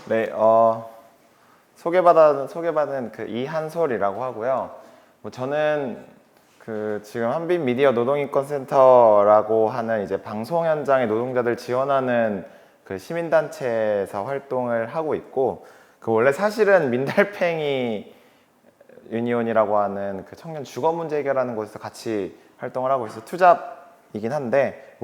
네, 소개받은 그 이한솔이라고 하고요. 저는 지금 한빛 미디어 노동인권센터라고 하는 이제 방송 현장의 노동자들 지원하는 그 시민단체에서 활동을 하고 있고, 원래 사실은 민달팽이 유니온이라고 하는 그 청년 주거 문제 해결하는 곳에서 같이 활동을 하고 있어서 투잡이긴 한데,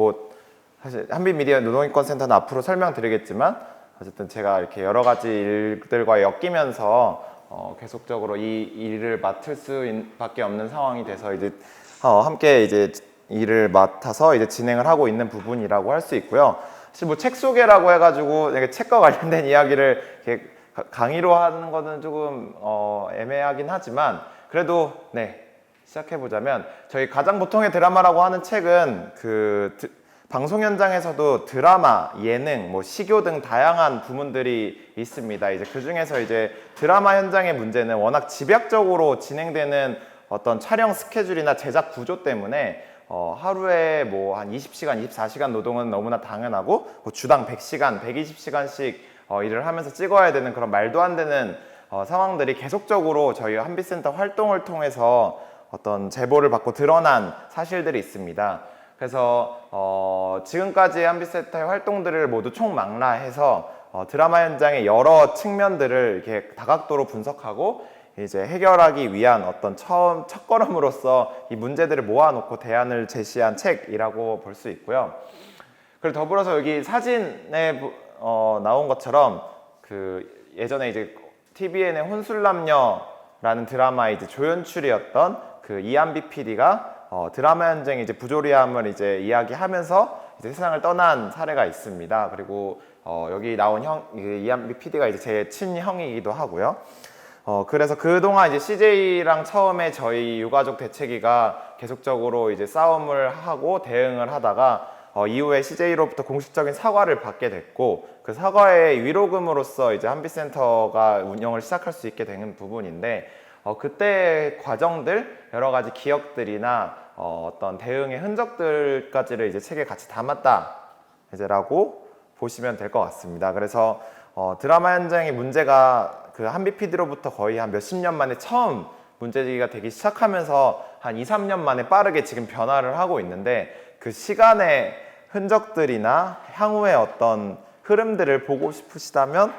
사실 한빛 미디어 노동인권센터는 앞으로 설명드리겠지만, 어쨌든 제가 이렇게 여러 가지 일들과 엮이면서 계속적으로 이 일을 맡을 수밖에 없는 상황이 돼서 이제 함께 이제 일을 맡아서 이제 진행을 하고 있는 부분이라고 할 수 있고요. 사실 책 소개라고 해가지고 책과 관련된 이야기를 이렇게 강의로 하는 거는 조금 애매하긴 하지만, 그래도 시작해 보자면, 저희 가장 보통의 드라마라고 하는 책은 방송 현장에서도 드라마, 예능, 시교 등 다양한 부문들이 있습니다. 이제 그 중에서 이제 드라마 현장의 문제는 워낙 집약적으로 진행되는 어떤 촬영 스케줄이나 제작 구조 때문에 하루에 한 20시간, 24시간 노동은 너무나 당연하고, 주당 100시간, 120시간씩 일을 하면서 찍어야 되는 그런 말도 안 되는 상황들이 계속적으로 저희 한빛센터 활동을 통해서 어떤 제보를 받고 드러난 사실들이 있습니다. 그래서 지금까지 한빛센터의 활동들을 모두 총망라해서 드라마 현장의 여러 측면들을 이렇게 다각도로 분석하고 이제 해결하기 위한 어떤 첫걸음으로서 이 문제들을 모아놓고 대안을 제시한 책이라고 볼 수 있고요. 그리고 더불어서 여기 사진에 나온 것처럼 예전에 이제 TVN의 혼술남녀라는 드라마의 이제 조연출이었던 이한비 PD가 드라마 현장의 이제 부조리함을 이제 이야기하면서 이제 세상을 떠난 사례가 있습니다. 그리고 여기 나온 이한비 PD가 이제 제 친형이기도 하고요. 그래서 그동안 이제 CJ랑 처음에 저희 유가족 대책위가 계속적으로 이제 싸움을 하고 대응을 하다가 이후에 CJ로부터 공식적인 사과를 받게 됐고, 그 사과의 위로금으로써 이제 한빛센터가 운영을 시작할 수 있게 되는 부분인데, 그때 과정들, 여러 가지 기억들이나 어떤 대응의 흔적들까지를 이제 책에 같이 담았다 이제라고 보시면 될 것 같습니다. 그래서 드라마 현장의 문제가 한빛 PD로부터 거의 한 몇십 년 만에 처음 문제제기가 되기 시작하면서 한 2, 3년 만에 빠르게 지금 변화를 하고 있는데, 그 시간의 흔적들이나 향후의 어떤 흐름들을 보고 싶으시다면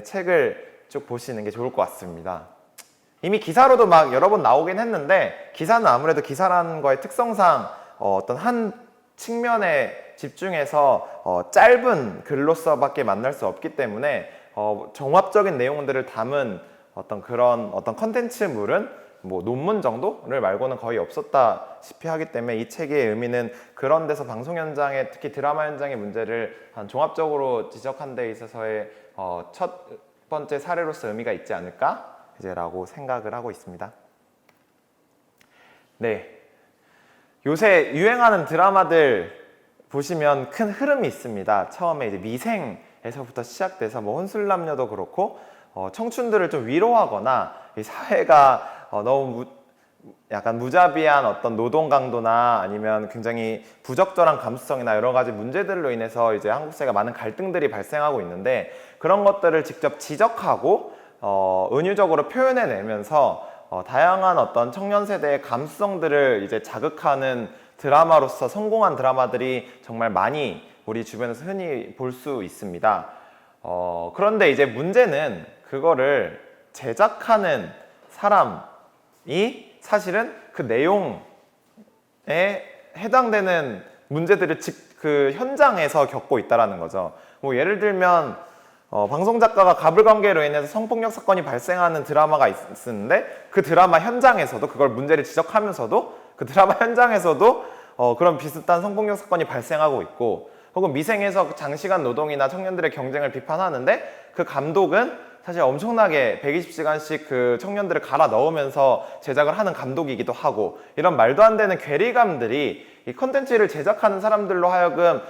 책을 쭉 보시는 게 좋을 것 같습니다. 이미 기사로도 막 여러 번 나오긴 했는데, 기사는 아무래도 기사라는 거의 특성상 어떤 한 측면에 집중해서 짧은 글로서밖에 만날 수 없기 때문에 종합적인 내용들을 담은 그런 컨텐츠물은 논문 정도를 말고는 거의 없었다시피 하기 때문에 이 책의 의미는 그런 데서 방송 현장의, 특히 드라마 현장의 문제를 종합적으로 지적한 데 있어서의 첫 번째 사례로서 의미가 있지 않을까 라고 생각을 하고 있습니다. 요새 유행하는 드라마들 보시면 큰 흐름이 있습니다. 처음에 이제 미생에서부터 시작돼서 혼술남녀도 그렇고 청춘들을 좀 위로하거나 이 사회가 너무 약간 무자비한 어떤 노동 강도나 아니면 굉장히 부적절한 감수성이나 여러 가지 문제들로 인해서 이제 한국 사회가 많은 갈등들이 발생하고 있는데, 그런 것들을 직접 지적하고 은유적으로 표현해내면서 다양한 어떤 청년 세대의 감수성들을 이제 자극하는 드라마로서 성공한 드라마들이 정말 많이 우리 주변에서 흔히 볼 수 있습니다. 그런데 이제 문제는 그거를 제작하는 사람이 사실은 그 내용에 해당되는 문제들을 그 현장에서 겪고 있다는 거죠. 예를 들면 방송 작가가 가불관계로 인해서 성폭력 사건이 발생하는 드라마가 있었는데, 그 드라마 현장에서도 그걸 문제를 지적하면서도 그 드라마 현장에서도 그런 비슷한 성폭력 사건이 발생하고 있고, 혹은 미생에서 장시간 노동이나 청년들의 경쟁을 비판하는데 그 감독은 사실 엄청나게 120시간씩 그 청년들을 갈아 넣으면서 제작을 하는 감독이기도 하고, 이런 말도 안 되는 괴리감들이 이 컨텐츠를 제작하는 사람들로 하여금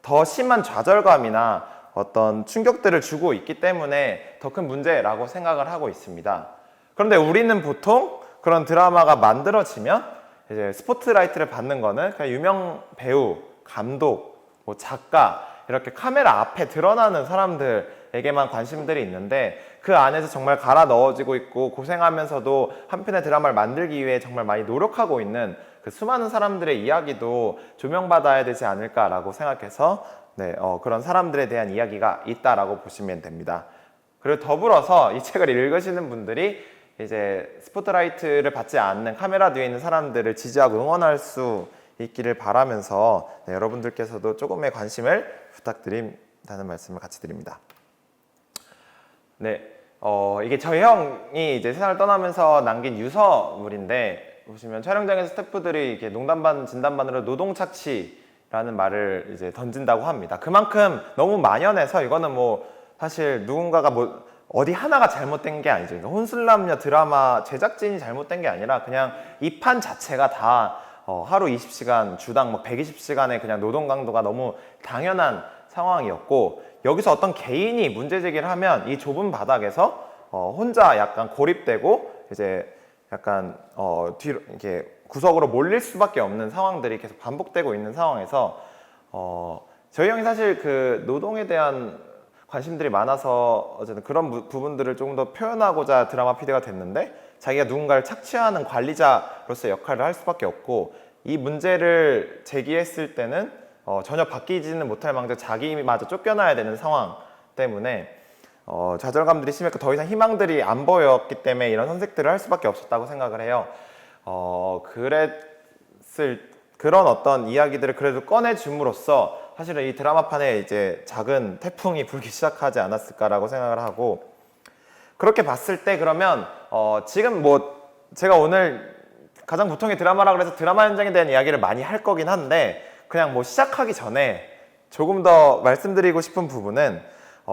더 심한 좌절감이나 어떤 충격들을 주고 있기 때문에 더 큰 문제라고 생각을 하고 있습니다. 그런데 우리는 보통 그런 드라마가 만들어지면 이제 스포트라이트를 받는 거는 그냥 유명 배우, 감독, 작가, 이렇게 카메라 앞에 드러나는 사람들 사람들에게만 관심들이 있는데 그 안에서 정말 갈아 넣어지고 있고 고생하면서도 한 편의 드라마를 만들기 위해 정말 많이 노력하고 있는 그 수많은 사람들의 이야기도 조명받아야 되지 않을까라고 생각해서 그런 사람들에 대한 이야기가 있다라고 보시면 됩니다. 그리고 더불어서 이 책을 읽으시는 분들이 이제 스포트라이트를 받지 않는 카메라 뒤에 있는 사람들을 지지하고 응원할 수 있기를 바라면서 여러분들께서도 조금의 관심을 부탁드린다는 말씀을 같이 드립니다. 이게 저희 형이 이제 세상을 떠나면서 남긴 유서물인데 보시면 촬영장에서 스태프들이 이렇게 농담 반 진담 반으로 노동착취라는 말을 이제 던진다고 합니다. 그만큼 너무 만연해서 이거는 뭐 사실 누군가가 뭐 어디 하나가 잘못된 게 아니죠. 그러니까 혼술남녀 드라마 제작진이 잘못된 게 아니라 그냥 이 판 자체가 다 하루 20시간 주당 뭐 120시간의 그냥 노동 강도가 너무 당연한 상황이었고 여기서 어떤 개인이 문제 제기를 하면 이 좁은 바닥에서 혼자 약간 고립되고 이제 약간 뒤로 이렇게 구석으로 몰릴 수밖에 없는 상황들이 계속 반복되고 있는 상황에서 저희 형이 사실 그 노동에 대한 관심들이 많아서 어쨌든 그런 부분들을 조금 더 표현하고자 드라마 PD가 됐는데 자기가 누군가를 착취하는 관리자로서 역할을 할 수밖에 없고 이 문제를 제기했을 때는 전혀 바뀌지는 못할 망정 자기마저 쫓겨나야 되는 상황 때문에 좌절감들이 심했고 더 이상 희망들이 안 보였기 때문에 이런 선택들을 할 수밖에 없었다고 생각을 해요. 그런 어떤 이야기들을 그래도 꺼내줌으로써 사실은 이 드라마판에 이제 작은 태풍이 불기 시작하지 않았을까라고 생각을 하고 그렇게 봤을 때 그러면 지금 뭐 제가 오늘 가장 보통의 드라마라 그래서 드라마 현장에 대한 이야기를 많이 할 거긴 한데 그냥 뭐 시작하기 전에 조금 더 말씀드리고 싶은 부분은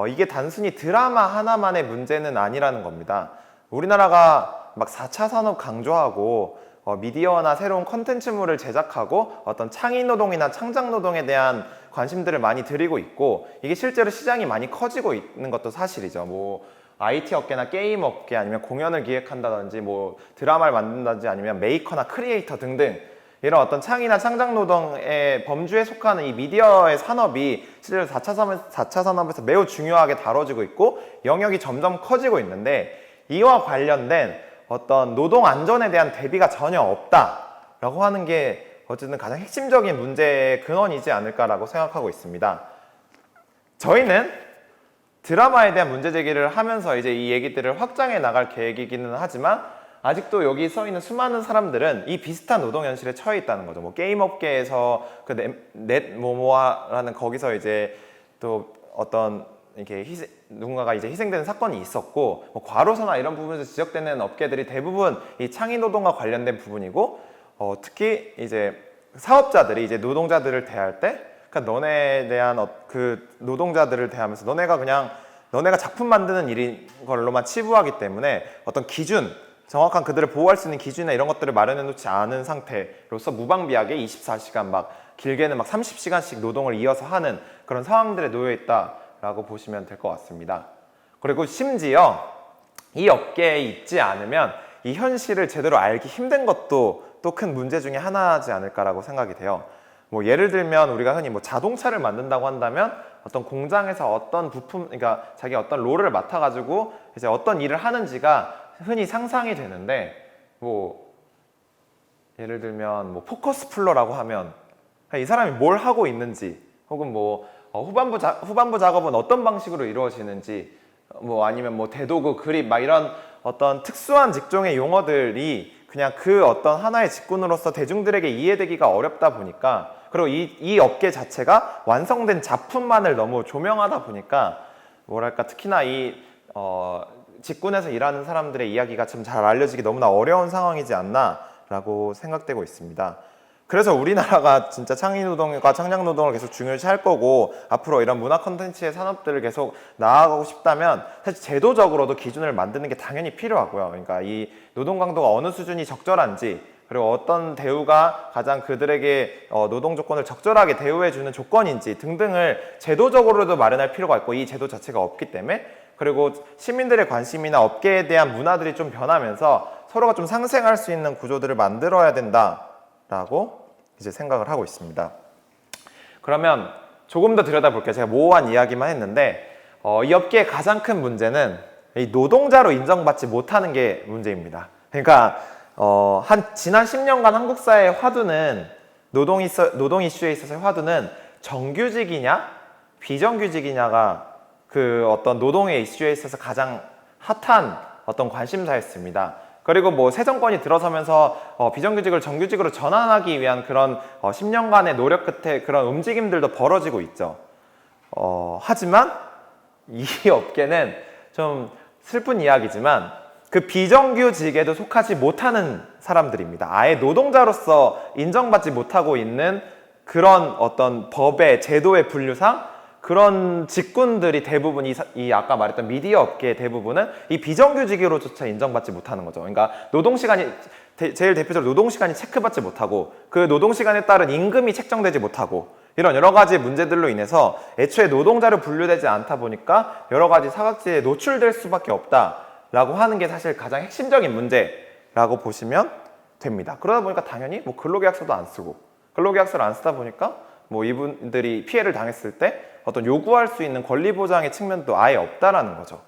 이게 단순히 드라마 하나만의 문제는 아니라는 겁니다. 우리나라가 막 4차 산업 강조하고 미디어나 새로운 컨텐츠물을 제작하고 어떤 창의노동이나 창작노동에 대한 관심들을 많이 드리고 있고 이게 실제로 시장이 많이 커지고 있는 것도 사실이죠. 뭐 IT 업계나 게임 업계 아니면 공연을 기획한다든지 뭐 드라마를 만든다든지 아니면 메이커나 크리에이터 등등 이런 어떤 창의나 창작노동의 범주에 속하는 이 미디어의 산업이 실제로 4차 산업에서 매우 중요하게 다뤄지고 있고 영역이 점점 커지고 있는데 이와 관련된 어떤 노동 안전에 대한 대비가 전혀 없다라고 하는 게 어쨌든 가장 핵심적인 문제의 근원이지 않을까라고 생각하고 있습니다. 저희는 드라마에 대한 문제 제기를 하면서 이제 이 얘기들을 확장해 나갈 계획이기는 하지만 아직도 여기 써 있는 수많은 사람들은 이 비슷한 노동 현실에 처해 있다는 거죠. 뭐 게임 업계에서 그 넷모모아라는 거기서 이제 또 어떤 이렇게 누군가가 이제 희생되는 사건이 있었고 뭐 과로사나 이런 부분에서 지적되는 업계들이 대부분 이 창의 노동과 관련된 부분이고 특히 이제 사업자들이 이제 노동자들을 대할 때 그러니까 너네에 대한 그 노동자들을 대하면서 너네가 작품 만드는 일인 걸로만 치부하기 때문에 어떤 기준 정확한 그들을 보호할 수 있는 기준이나 이런 것들을 마련해 놓지 않은 상태로서 무방비하게 24시간 막 길게는 막 30시간씩 노동을 이어서 하는 그런 상황들에 놓여 있다라고 보시면 될 것 같습니다. 그리고 심지어 이 업계에 있지 않으면 이 현실을 제대로 알기 힘든 것도 또 큰 문제 중에 하나지 않을까라고 생각이 돼요. 뭐 예를 들면 우리가 흔히 뭐 자동차를 만든다고 한다면 어떤 공장에서 어떤 부품, 그러니까 자기 어떤 롤을 맡아가지고 이제 어떤 일을 하는지가 흔히 상상이 되는데 뭐 예를 들면 뭐 포커스 풀러라고 하면 이 사람이 뭘 하고 있는지 혹은 뭐 후반부 작업은 어떤 방식으로 이루어지는지 뭐 아니면 뭐 대도구 그립 막 이런 어떤 특수한 직종의 용어들이 그냥 그 어떤 하나의 직군으로서 대중들에게 이해되기가 어렵다 보니까 그리고 이 업계 자체가 완성된 작품만을 너무 조명하다 보니까 뭐랄까 특히나 이 직군에서 일하는 사람들의 이야기가 좀 잘 알려지기 너무나 어려운 상황이지 않나라고 생각되고 있습니다. 그래서 우리나라가 진짜 창의노동과 창작노동을 계속 중요시 할 거고 앞으로 이런 문화 콘텐츠의 산업들을 계속 나아가고 싶다면 사실 제도적으로도 기준을 만드는 게 당연히 필요하고요. 그러니까 이 노동 강도가 어느 수준이 적절한지 그리고 어떤 대우가 가장 그들에게 노동 조건을 적절하게 대우해주는 조건인지 등등을 제도적으로도 마련할 필요가 있고 이 제도 자체가 없기 때문에 그리고 시민들의 관심이나 업계에 대한 문화들이 좀 변하면서 서로가 좀 상생할 수 있는 구조들을 만들어야 된다라고 이제 생각을 하고 있습니다. 그러면 조금 더 들여다볼게요. 제가 모호한 이야기만 했는데 이 업계의 가장 큰 문제는 이 노동자로 인정받지 못하는 게 문제입니다. 그러니까 지난 10년간 한국 사회의 화두는 노동 이슈에 있어서의 화두는 정규직이냐 비정규직이냐가 그 어떤 노동의 이슈에 있어서 가장 핫한 어떤 관심사였습니다. 그리고 뭐 새 정권이 들어서면서 비정규직을 정규직으로 전환하기 위한 그런 10년간의 노력 끝에 그런 움직임들도 벌어지고 있죠. 하지만 이 업계는 좀 슬픈 이야기지만 그 비정규직에도 속하지 못하는 사람들입니다. 아예 노동자로서 인정받지 못하고 있는 그런 어떤 법의 제도의 분류상 그런 직군들이 대부분 이 아까 말했던 미디어 업계의 대부분은 이 비정규직으로조차 인정받지 못하는 거죠. 그러니까 노동시간이 제일 대표적으로 노동시간이 체크받지 못하고 그 노동시간에 따른 임금이 책정되지 못하고 이런 여러 가지 문제들로 인해서 애초에 노동자로 분류되지 않다 보니까 여러 가지 사각지대에 노출될 수밖에 없다라고 하는 게 사실 가장 핵심적인 문제라고 보시면 됩니다. 그러다 보니까 당연히 뭐 근로계약서도 안 쓰고 근로계약서를 안 쓰다 보니까 뭐 이분들이 피해를 당했을 때 어떤 요구할 수 있는 권리 보장의 측면도 아예 없다라는 거죠.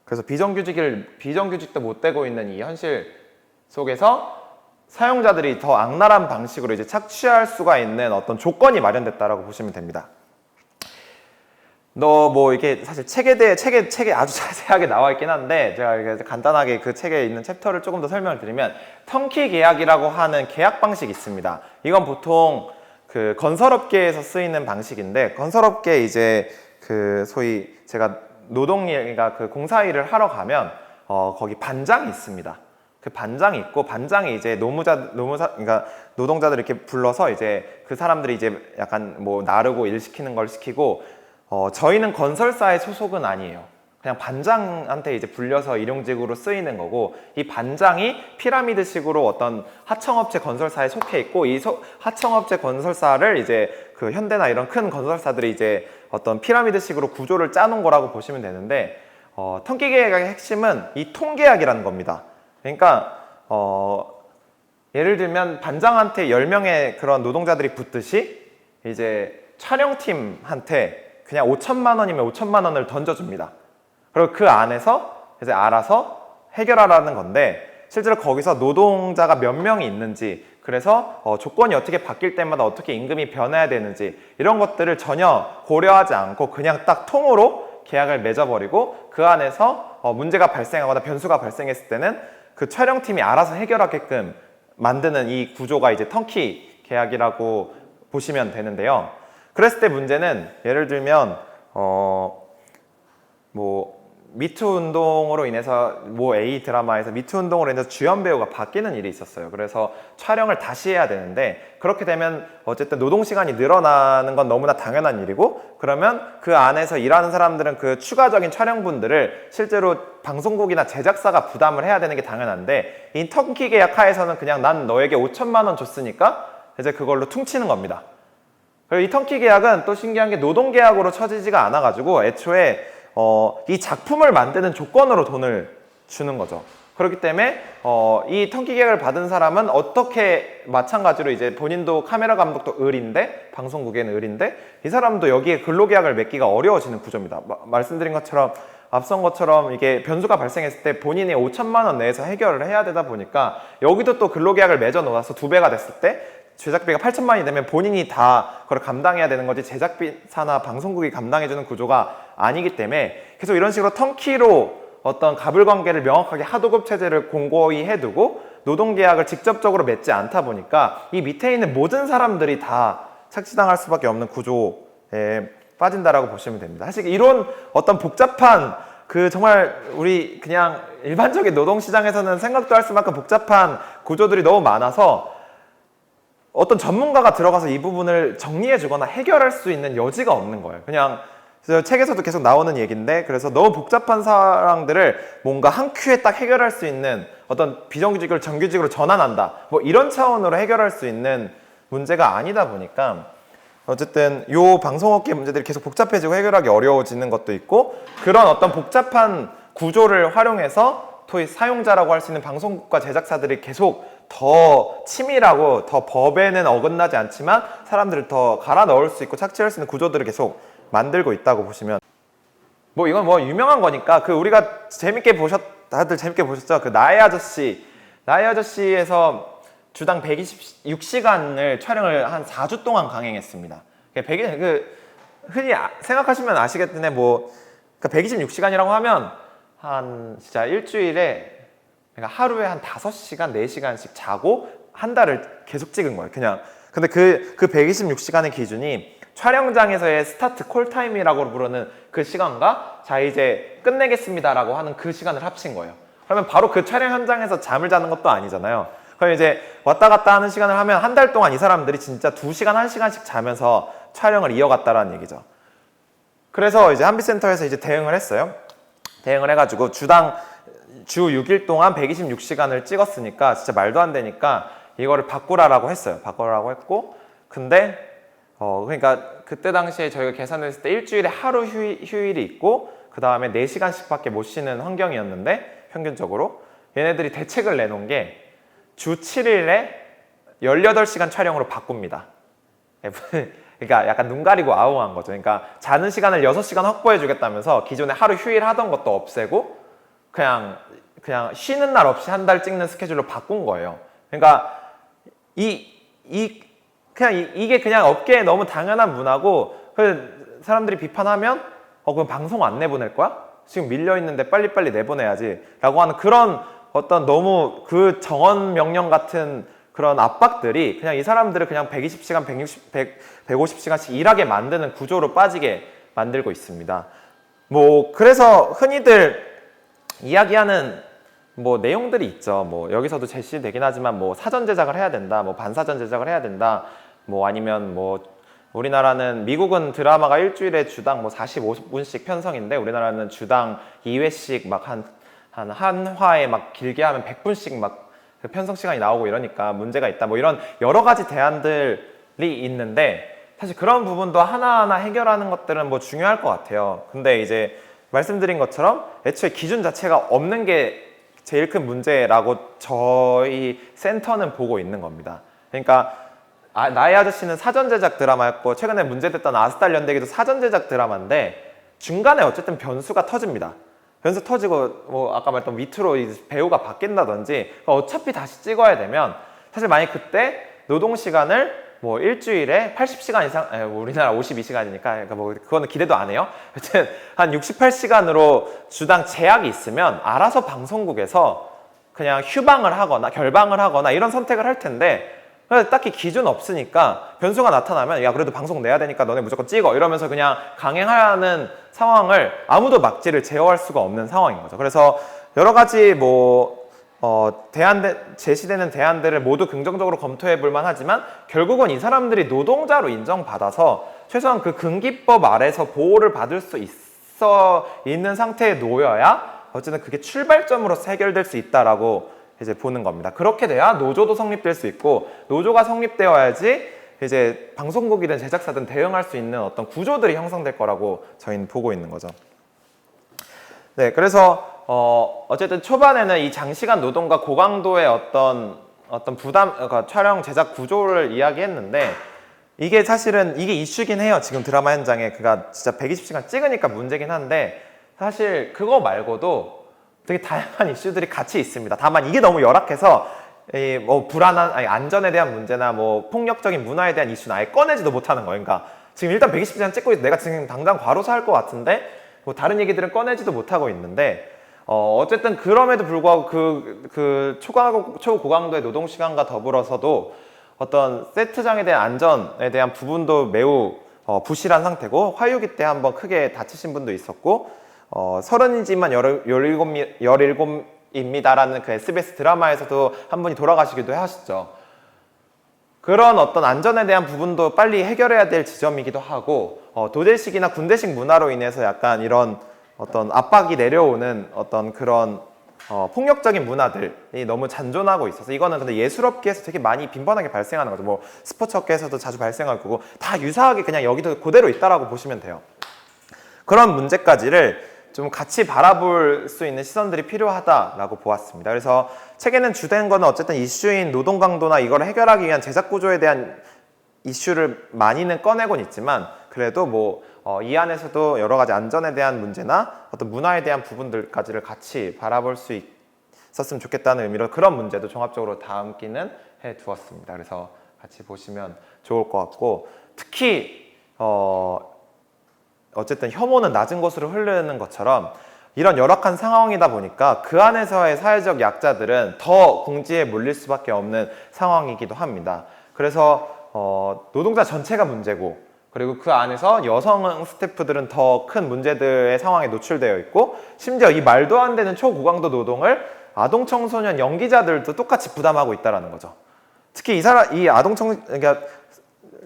그래서 비정규직도 못 되고 있는 이 현실 속에서 사용자들이 더 악랄한 방식으로 이제 착취할 수가 있는 어떤 조건이 마련됐다라고 보시면 됩니다. 뭐 이게 사실 책에 아주 자세하게 나와 있긴 한데 제가 이렇게 간단하게 그 책에 있는 챕터를 조금 더 설명을 드리면 턴키 계약이라고 하는 계약 방식이 있습니다. 이건 보통 그 건설업계에서 쓰이는 방식인데 건설업계 이제 그 소위 제가 노동일가 그 공사일을 하러 가면 거기 반장이 있습니다. 그 반장이 있고 반장이 이제 그러니까 노동자들 이렇게 불러서 이제 그 사람들이 이제 약간 뭐 나르고 일 시키는 걸 시키고 저희는 건설사의 소속은 아니에요. 그냥 반장한테 이제 불려서 일용직으로 쓰이는 거고 이 반장이 피라미드식으로 어떤 하청업체 건설사에 속해 있고 이 하청업체 건설사를 이제 그 현대나 이런 큰 건설사들이 이제 어떤 피라미드식으로 구조를 짜놓은 거라고 보시면 되는데 턴키 계약의 핵심은 이 통계약이라는 겁니다. 그러니까 예를 들면 반장한테 10명의 그런 노동자들이 붙듯이 이제 촬영팀한테 그냥 5천만 원이면 5천만 원을 던져줍니다. 그리고 그 안에서 이제 알아서 해결하라는 건데 실제로 거기서 노동자가 몇 명이 있는지 그래서 조건이 어떻게 바뀔 때마다 어떻게 임금이 변해야 되는지 이런 것들을 전혀 고려하지 않고 그냥 딱 통으로 계약을 맺어버리고 그 안에서 문제가 발생하거나 변수가 발생했을 때는 그 촬영팀이 알아서 해결하게끔 만드는 이 구조가 이제 턴키 계약이라고 보시면 되는데요. 그랬을 때 문제는 예를 들면 뭐 미투 운동으로 인해서 뭐 A 드라마에서 미투 운동으로 인해서 주연 배우가 바뀌는 일이 있었어요. 그래서 촬영을 다시 해야 되는데 그렇게 되면 어쨌든 노동시간이 늘어나는 건 너무나 당연한 일이고 그러면 그 안에서 일하는 사람들은 그 추가적인 촬영분들을 실제로 방송국이나 제작사가 부담을 해야 되는 게 당연한데 이 턴키 계약 하에서는 그냥 난 너에게 5천만 원 줬으니까 이제 그걸로 퉁치는 겁니다. 그리고 이 턴키 계약은 또 신기한 게 노동계약으로 쳐지지가 않아가지고 애초에 이 작품을 만드는 조건으로 돈을 주는 거죠. 그렇기 때문에 이 턴키 계약을 받은 사람은 어떻게 마찬가지로 이제 본인도 카메라 감독도 을인데 방송국에는 을인데 이 사람도 여기에 근로계약을 맺기가 어려워지는 구조입니다. 말씀드린 것처럼 앞선 것처럼 이게 변수가 발생했을 때 본인이 5천만 원 내에서 해결을 해야 되다 보니까 여기도 또 근로계약을 맺어 놓아서 2배가 됐을 때 제작비가 8천만이 되면 본인이 다 그걸 감당해야 되는 거지 제작비사나 방송국이 감당해주는 구조가 아니기 때문에 계속 이런 식으로 턴키로 어떤 가불관계를 명확하게 하도급 체제를 공고히 해두고 노동계약을 직접적으로 맺지 않다 보니까 이 밑에 있는 모든 사람들이 다 착취당할 수밖에 없는 구조에 빠진다라고 보시면 됩니다. 사실 이런 어떤 복잡한 그 정말 우리 그냥 일반적인 노동시장에서는 생각도 할 수만큼 복잡한 구조들이 너무 많아서 어떤 전문가가 들어가서 이 부분을 정리해 주거나 해결할 수 있는 여지가 없는 거예요. 그냥 책에서도 계속 나오는 얘기인데 그래서 너무 복잡한 사항들을 뭔가 한 큐에 딱 해결할 수 있는 어떤 비정규직을 정규직으로 전환한다 뭐 이런 차원으로 해결할 수 있는 문제가 아니다 보니까 어쨌든 요 방송업계 문제들이 계속 복잡해지고 해결하기 어려워지는 것도 있고 그런 어떤 복잡한 구조를 활용해서 사용자라고 할 수 있는 방송국과 제작사들이 계속 더 치밀하고 더 법에는 어긋나지 않지만 사람들을 더 갈아 넣을 수 있고 착취할 수 있는 구조들을 계속 만들고 있다고 보시면 뭐 이건 뭐 유명한 거니까 그 우리가 다들 재밌게 보셨죠? 그 나의 아저씨에서 주당 126시간을 촬영을 한 4주 동안 강행했습니다. 흔히 생각하시면 아시겠는데 뭐 126시간이라고 하면 한 진짜 일주일에 그러니까 하루에 한 5시간, 4시간씩 자고 한 달을 계속 찍은 거예요. 그냥. 근데 그 126시간의 기준이 촬영장에서의 스타트 콜타임이라고 부르는 그 시간과 자 이제 끝내겠습니다라고 하는 그 시간을 합친 거예요. 그러면 바로 그 촬영 현장에서 잠을 자는 것도 아니잖아요. 그럼 이제 왔다 갔다 하는 시간을 하면 한 달 동안 이 사람들이 진짜 2시간, 1시간씩 자면서 촬영을 이어갔다라는 얘기죠. 그래서 이제 한빛센터에서 이제 대응을 했어요. 대응을 해가지고 주 6일 동안 126시간을 찍었으니까 진짜 말도 안 되니까 이거를 바꾸라라고 했어요. 바꾸라고 했고, 근데 그러니까 그때 당시에 저희가 계산했을 때 일주일에 하루 휴일이 있고 그 다음에 4시간씩밖에 못 쉬는 환경이었는데 평균적으로 얘네들이 대책을 내놓은 게 주 7일에 18시간 촬영으로 바꿉니다. 그러니까 약간 눈 가리고 아웅한 거죠. 그러니까 자는 시간을 6시간 확보해 주겠다면서 기존에 하루 휴일 하던 것도 없애고 그냥 쉬는 날 없이 한 달 찍는 스케줄로 바꾼 거예요. 그러니까 이게 그냥 업계에 너무 당연한 문화고 사람들이 비판하면 그럼 방송 안 내보낼 거야? 지금 밀려있는데 빨리빨리 내보내야지 라고 하는 그런 어떤 너무 그 정원 명령 같은 그런 압박들이 그냥 이 사람들을 그냥 120시간, 150시간씩 일하게 만드는 구조로 빠지게 만들고 있습니다. 뭐 그래서 흔히들 이야기하는 뭐 내용들이 있죠. 뭐 여기서도 제시되긴 하지만 뭐 사전 제작을 해야 된다, 뭐 반사전 제작을 해야 된다, 뭐 아니면 뭐 우리나라는 미국은 드라마가 일주일에 주당 뭐 45분씩 편성인데 우리나라는 주당 2회씩 막 한 화에 막 길게 하면 100분씩 막 편성 시간이 나오고 이러니까 문제가 있다. 뭐 이런 여러 가지 대안들이 있는데 사실 그런 부분도 하나하나 해결하는 것들은 뭐 중요할 것 같아요. 근데 이제 말씀드린 것처럼 애초에 기준 자체가 없는 게 제일 큰 문제라고 저희 센터는 보고 있는 겁니다. 그러니까 나의 아저씨는 사전 제작 드라마였고 최근에 문제됐던 아스달 연대기도 사전 제작 드라마인데 중간에 어쨌든 변수가 터집니다. 변수 터지고 뭐 아까 말했던 밑으로 배우가 바뀐다든지 어차피 다시 찍어야 되면 사실 만약 그때 노동 시간을 뭐 일주일에 80시간 이상 우리나라 52시간이니까 그러니까 뭐 그거는 기대도 안 해요. 하여튼 한 68시간으로 주당 제약이 있으면 알아서 방송국에서 그냥 휴방을 하거나 결방을 하거나 이런 선택을 할 텐데 딱히 기준 없으니까 변수가 나타나면 야 그래도 방송 내야 되니까 너네 무조건 찍어 이러면서 그냥 강행하는 상황을 아무도 막지를 제어할 수가 없는 상황인 거죠. 그래서 여러 가지 뭐 제시되는 대안들을 모두 긍정적으로 검토해 볼 만하지만 결국은 이 사람들이 노동자로 인정받아서 최소한 그 근기법 아래서 보호를 받을 수 있는 상태에 놓여야 어쨌든 그게 출발점으로서 해결될 수 있다라고 이제 보는 겁니다. 그렇게 돼야 노조도 성립될 수 있고 노조가 성립되어야지 이제 방송국이든 제작사든 대응할 수 있는 어떤 구조들이 형성될 거라고 저희는 보고 있는 거죠. 네, 그래서 어쨌든 초반에는 이 장시간 노동과 고강도의 어떤 부담, 그러니까 촬영 제작 구조를 이야기했는데 이게 사실은 이게 이슈긴 해요. 지금 드라마 현장에 그가 진짜 120시간 찍으니까 문제긴 한데 사실 그거 말고도 되게 다양한 이슈들이 같이 있습니다. 다만 이게 너무 열악해서 뭐 안전에 대한 문제나 뭐 폭력적인 문화에 대한 이슈는 아예 꺼내지도 못하는 거예요. 그러니까 지금 일단 120시간 찍고 내가 지금 당장 과로사할 것 같은데 뭐 다른 얘기들은 꺼내지도 못하고 있는데 어쨌든 그럼에도 불구하고 그 초고강도의 노동 시간과 더불어서도 어떤 세트장에 대한 안전에 대한 부분도 매우 부실한 상태고 화유기 때 한번 크게 다치신 분도 있었고 30이지만 17입니다라는 그 SBS 드라마에서도 한 분이 돌아가시기도 하셨죠. 그런 어떤 안전에 대한 부분도 빨리 해결해야 될 지점이기도 하고 도제식이나 군대식 문화로 인해서 약간 이런 어떤 압박이 내려오는 어떤 그런 폭력적인 문화들이 너무 잔존하고 있어서 이거는 근데 예술업계에서 되게 많이 빈번하게 발생하는 거죠. 뭐 스포츠업계에서도 자주 발생할 거고 다 유사하게 그냥 여기도 그대로 있다라고 보시면 돼요. 그런 문제까지를 좀 같이 바라볼 수 있는 시선들이 필요하다라고 보았습니다. 그래서 책에는 주된 거는 어쨌든 이슈인 노동 강도나 이걸 해결하기 위한 제작 구조에 대한 이슈를 많이는 꺼내곤 있지만 그래도 뭐 이 안에서도 여러 가지 안전에 대한 문제나 어떤 문화에 대한 부분들까지를 같이 바라볼 수 있었으면 좋겠다는 의미로 그런 문제도 종합적으로 담기는 해 두었습니다. 그래서 같이 보시면 좋을 것 같고, 특히 어쨌든 혐오는 낮은 곳으로 흐르는 것처럼 이런 열악한 상황이다 보니까 그 안에서의 사회적 약자들은 더 궁지에 몰릴 수밖에 없는 상황이기도 합니다. 그래서 노동자 전체가 문제고, 그리고 그 안에서 여성 스태프들은 더 큰 문제들의 상황에 노출되어 있고, 심지어 이 말도 안 되는 초고강도 노동을 아동 청소년 연기자들도 똑같이 부담하고 있다는 거죠. 특히 이 아동 그러니까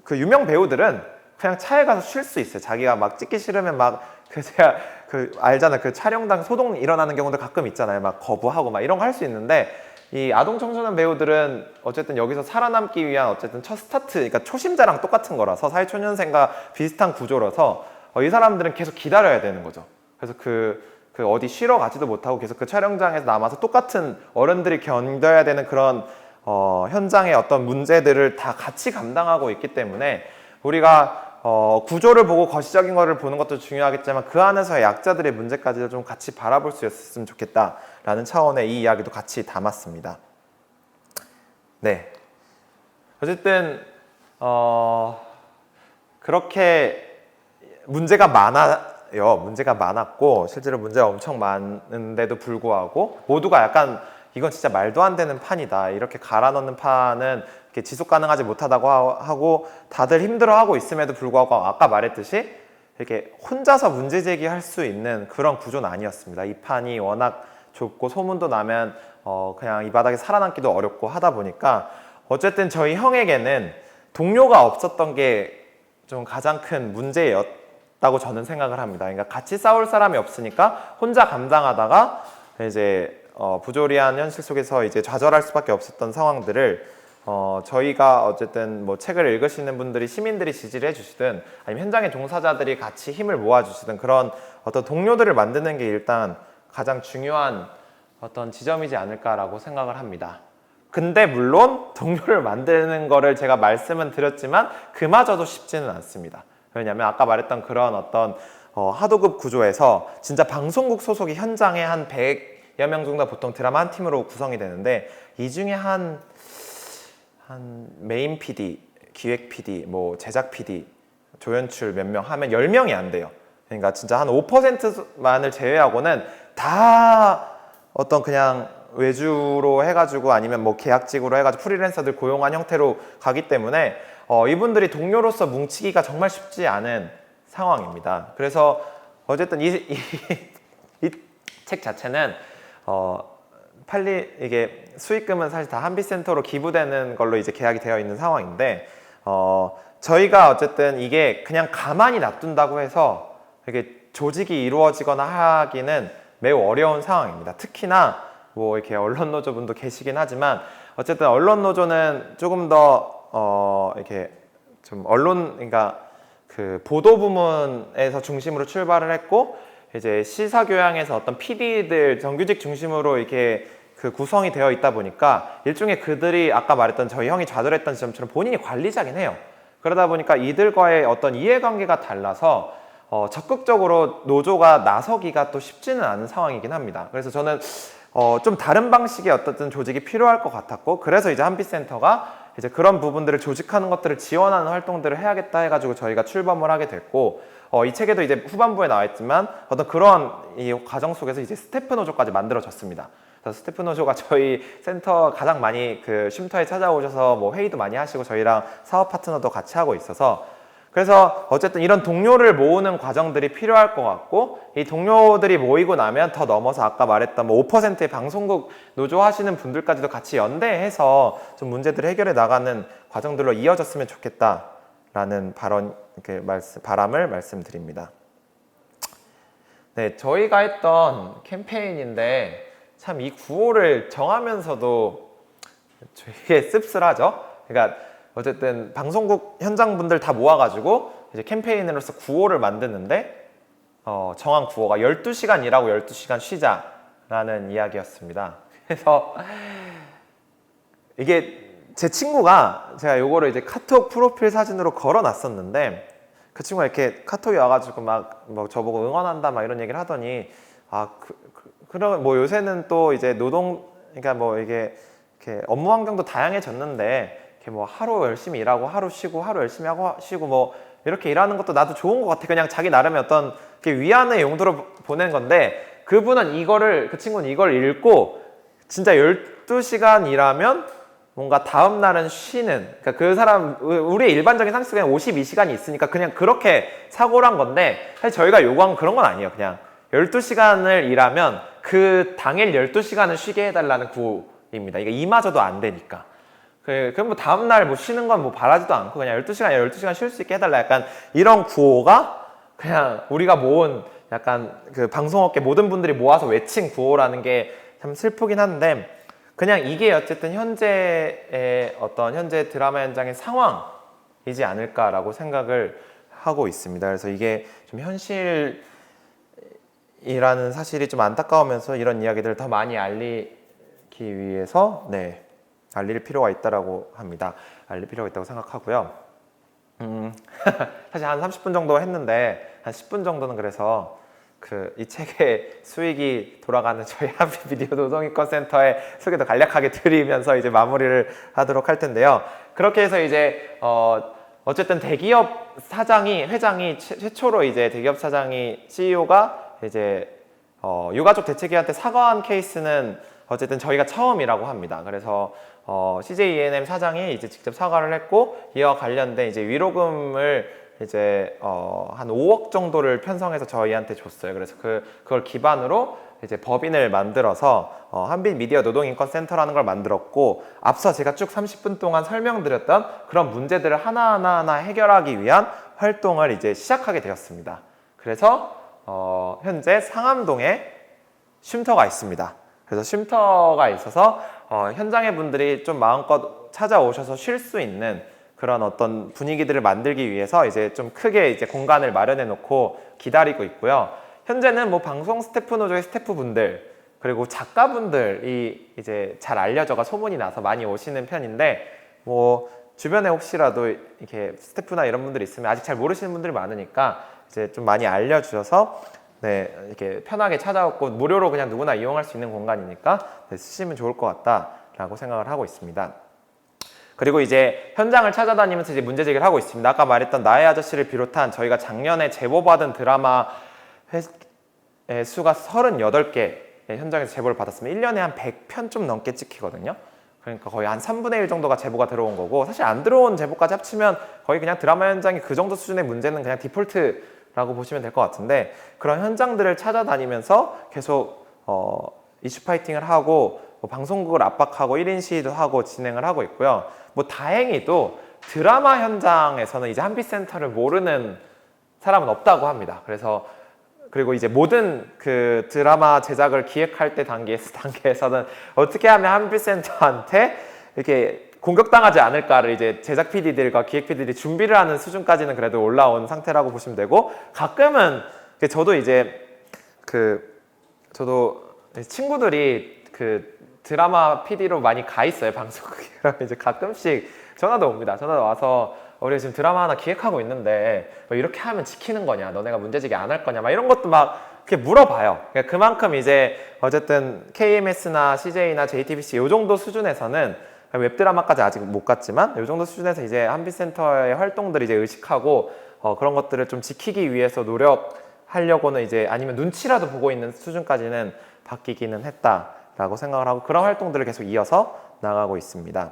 그 유명 배우들은 그냥 차에 가서 쉴 수 있어요. 자기가 막 찍기 싫으면 제가 알잖아요. 그 촬영당 소동 일어나는 경우도 가끔 있잖아요. 막 거부하고 막 이런 거 할 수 있는데, 이 아동 청소년 배우들은 어쨌든 여기서 살아남기 위한 어쨌든 첫 스타트, 그러니까 초심자랑 똑같은 거라서, 사회초년생과 비슷한 구조라서 이 사람들은 계속 기다려야 되는 거죠. 그래서 그 어디 쉬러 가지도 못하고 계속 그 촬영장에서 남아서 똑같은 어른들이 견뎌야 되는 그런 현장의 어떤 문제들을 다 같이 감당하고 있기 때문에, 우리가 구조를 보고 거시적인 거를 보는 것도 중요하겠지만 그 안에서의 약자들의 문제까지도 좀 같이 바라볼 수 있었으면 좋겠다라는 차원의 이 이야기도 같이 담았습니다. 네, 어쨌든 그렇게 문제가 많았고 실제로 문제가 엄청 많은데도 불구하고 모두가 약간 이건 진짜 말도 안 되는 판이다, 이렇게 갈아 넣는 판은 이렇게 지속 가능하지 못하다고 하고 다들 힘들어하고 있음에도 불구하고 아까 말했듯이 이렇게 혼자서 문제 제기할 수 있는 그런 구조는 아니었습니다. 이 판이 워낙 좁고 소문도 나면 그냥 이 바닥에 살아남기도 어렵고 하다 보니까, 어쨌든 저희 형에게는 동료가 없었던 게 좀 가장 큰 문제였다고 저는 생각을 합니다. 그러니까 같이 싸울 사람이 없으니까 혼자 감당하다가 이제 부조리한 현실 속에서 이제 좌절할 수밖에 없었던 상황들을 저희가 어쨌든 뭐 책을 읽으시는 분들이, 시민들이 지지를 해주시든 아니면 현장의 종사자들이 같이 힘을 모아주시든 그런 어떤 동료들을 만드는 게 일단 가장 중요한 어떤 지점이지 않을까라고 생각을 합니다. 근데 물론 동료를 만드는 거를 제가 말씀은 드렸지만 그마저도 쉽지는 않습니다. 왜냐하면 아까 말했던 그런 어떤 하도급 구조에서 진짜 방송국 소속이 현장에 한 100여 명 정도 보통 드라마 한 팀으로 구성이 되는데, 이 중에 한 메인 PD, 기획 PD, 뭐 제작 PD, 조연출 몇 명 하면 10명이 안 돼요. 그러니까 진짜 한 5%만을 제외하고는 다 어떤 그냥 외주로 해가지고 아니면 뭐 계약직으로 해가지고 프리랜서들 고용한 형태로 가기 때문에 이분들이 동료로서 뭉치기가 정말 쉽지 않은 상황입니다. 그래서 어쨌든 이 책 자체는 이게 수익금은 사실 다 한빛센터로 기부되는 걸로 이제 계약이 되어 있는 상황인데, 저희가 어쨌든 이게 그냥 가만히 놔둔다고 해서 이게 조직이 이루어지거나 하기는 매우 어려운 상황입니다. 특히나 뭐 이렇게 언론 노조분도 계시긴 하지만, 어쨌든 언론 노조는 조금 더 이렇게 좀 그러니까 그 보도 부문에서 중심으로 출발을 했고, 이제 시사 교양에서 어떤 PD들 정규직 중심으로 이렇게 그 구성이 되어 있다 보니까 일종의 그들이 아까 말했던 저희 형이 좌절했던 지점처럼 본인이 관리자긴 해요. 그러다 보니까 이들과의 어떤 이해관계가 달라서 적극적으로 노조가 나서기가 또 쉽지는 않은 상황이긴 합니다. 그래서 저는 좀 다른 방식의 어떤 조직이 필요할 것 같았고, 그래서 이제 한빛센터가 이제 그런 부분들을 조직하는 것들을 지원하는 활동들을 해야겠다 해가지고 저희가 출범을 하게 됐고, 이 책에도 이제 후반부에 나와 있지만 어떤 그런 이 과정 속에서 이제 스태프 노조까지 만들어졌습니다. 그래서 스태프 노조가 저희 센터 가장 많이 그 쉼터에 찾아오셔서 뭐 회의도 많이 하시고 저희랑 사업 파트너도 같이 하고 있어서, 그래서 어쨌든 이런 동료를 모으는 과정들이 필요할 것 같고, 이 동료들이 모이고 나면 더 넘어서 아까 말했던 뭐 5%의 방송국 노조 하시는 분들까지도 같이 연대해서 좀 문제들을 해결해 나가는 과정들로 이어졌으면 좋겠다라는 바람을 말씀드립니다. 네, 저희가 했던 캠페인인데 참 이 구호를 정하면서도 되게 씁쓸하죠. 그러니까 어쨌든 방송국 현장 분들 다 모아가지고 이제 캠페인으로서 구호를 만드는데 정한 구호가 12시간 일하고 12시간 쉬자라는 이야기였습니다. 그래서 이게 제 친구가 제가 요거를 이제 카톡 프로필 사진으로 걸어놨었는데, 그 친구가 이렇게 카톡이 와가지고 막 뭐 저보고 응원한다 막 이런 얘기를 하더니 그런 뭐 요새는 또 이제 그러니까 뭐 이게 이렇게 업무 환경도 다양해졌는데 이렇게 뭐 하루 열심히 일하고 하루 쉬고 하루 열심히 하고 쉬고 뭐 이렇게 일하는 것도 나도 좋은 것 같아. 그냥 자기 나름의 어떤 위안의 용도로 보낸 건데 그분은 그 친구는 이걸 읽고 진짜 12시간 일하면 뭔가 다음 날은 쉬는, 그러니까 그 사람, 우리의 일반적인 상식은 52시간이 있으니까 그냥 그렇게 사고를 한 건데 사실 저희가 요구한 그런 건 아니에요. 그냥 12시간을 일하면 그 당일 12시간을 쉬게 해달라는 구호입니다. 이게 이마저도 안 되니까. 그럼 뭐 다음날 뭐 쉬는 건 뭐 바라지도 않고 그냥 12시간 쉴 수 있게 해달라, 약간 이런 구호가 그냥 우리가 모은 약간 그 방송업계 모든 분들이 모아서 외친 구호라는 게 참 슬프긴 한데, 그냥 이게 어쨌든 현재 드라마 현장의 상황이지 않을까라고 생각을 하고 있습니다. 그래서 이게 좀 현실이라는 사실이 좀 안타까우면서 이런 이야기들을 더 많이 알리기 위해서 알릴 필요가 있다라고 합니다. 알릴 필요가 있다고 생각하고요. 사실 한 30분 정도 했는데 한 10분 정도는 그래서 이 책의 수익이 돌아가는 저희 한빛 미디어 노동인권 센터의 소개도 간략하게 드리면서 이제 마무리를 하도록 할 텐데요. 그렇게 해서 이제 어쨌든 대기업 회장이 최초로 이제 대기업 사장이 CEO가 이제 유가족 대책위한테 사과한 케이스는 어쨌든 저희가 처음이라고 합니다. 그래서 CJ E&M 사장이 이제 직접 사과를 했고, 이와 관련된 이제 위로금을 이제 한 5억 정도를 편성해서 저희한테 줬어요. 그래서 그걸 기반으로 이제 법인을 만들어서 한빛 미디어 노동인권센터라는 걸 만들었고, 앞서 제가 쭉 30분 동안 설명드렸던 그런 문제들을 하나하나 해결하기 위한 활동을 이제 시작하게 되었습니다. 그래서 현재 상암동에 쉼터가 있습니다. 그래서 쉼터가 있어서 현장의 분들이 좀 마음껏 찾아오셔서 쉴 수 있는 그런 어떤 분위기들을 만들기 위해서 이제 좀 크게 이제 공간을 마련해 놓고 기다리고 있고요. 현재는 뭐 방송 스태프 노조의 스태프분들 그리고 작가분들이 이제 잘 알려져가 소문이 나서 많이 오시는 편인데, 뭐 주변에 혹시라도 이렇게 스태프나 이런 분들이 있으면 아직 잘 모르시는 분들이 많으니까 이제 좀 많이 알려주셔서 이렇게 편하게 찾아오고 무료로 그냥 누구나 이용할 수 있는 공간이니까 쓰시면 좋을 것 같다라고 생각을 하고 있습니다. 그리고 이제 현장을 찾아다니면서 이제 문제 제기를 하고 있습니다. 아까 말했던 나의 아저씨를 비롯한 저희가 작년에 제보받은 드라마 수가 38개 현장에서 제보를 받았습니다. 1년에 한 100편 좀 넘게 찍히거든요. 그러니까 거의 한 3분의 1 정도가 제보가 들어온 거고, 사실 안 들어온 제보까지 합치면 거의 그냥 드라마 현장이 그 정도 수준의 문제는 그냥 디폴트라고 보시면 될 것 같은데, 그런 현장들을 찾아다니면서 계속 이슈 파이팅을 하고 뭐 방송국을 압박하고 1인 시위도 하고 진행을 하고 있고요. 뭐 다행히도 드라마 현장에서는 이제 한빛센터를 모르는 사람은 없다고 합니다. 그리고 이제 모든 그 드라마 제작을 기획할 때 단계에서는 어떻게 하면 한빛센터한테 이렇게 공격당하지 않을까를 이제 제작 PD들과 기획 PD들이 준비를 하는 수준까지는 그래도 올라온 상태라고 보시면 되고, 가끔은 저도 친구들이 드라마 PD로 많이 가 있어요, 방송국에. 그럼 이제 가끔씩 전화도 옵니다. 전화도 와서 우리 지금 드라마 하나 기획하고 있는데 뭐 이렇게 하면 지키는 거냐, 너네가 문제제기 안 할 거냐, 막 이런 것도 막 이렇게 물어봐요. 그러니까 그만큼 이제 어쨌든 KMS나 CJ나 JTBC 요 정도 수준에서는, 웹드라마까지 아직 못 갔지만 요 정도 수준에서 이제 한빛센터의 활동들을 이제 의식하고 그런 것들을 좀 지키기 위해서 노력하려고는 이제, 아니면 눈치라도 보고 있는 수준까지는 바뀌기는 했다라고 생각을 하고, 그런 활동들을 계속 이어서 나가고 있습니다.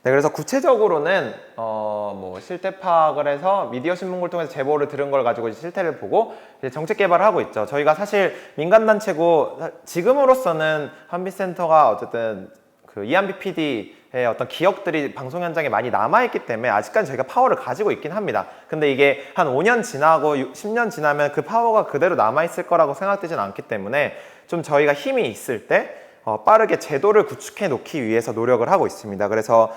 그래서 구체적으로는 뭐 실태 파악을 해서 미디어 신문을 통해서 제보를 들은 걸 가지고 이제 실태를 보고 이제 정책 개발을 하고 있죠. 저희가 사실 민간단체고, 지금으로서는 한빛센터가 어쨌든 이한비 PD의 어떤 기억들이 방송 현장에 많이 남아있기 때문에 아직까지 저희가 파워를 가지고 있긴 합니다. 근데 이게 한 5년 지나고 10년 지나면 그 파워가 그대로 남아있을 거라고 생각되진 않기 때문에 좀 저희가 힘이 있을 때 빠르게 제도를 구축해 놓기 위해서 노력을 하고 있습니다. 그래서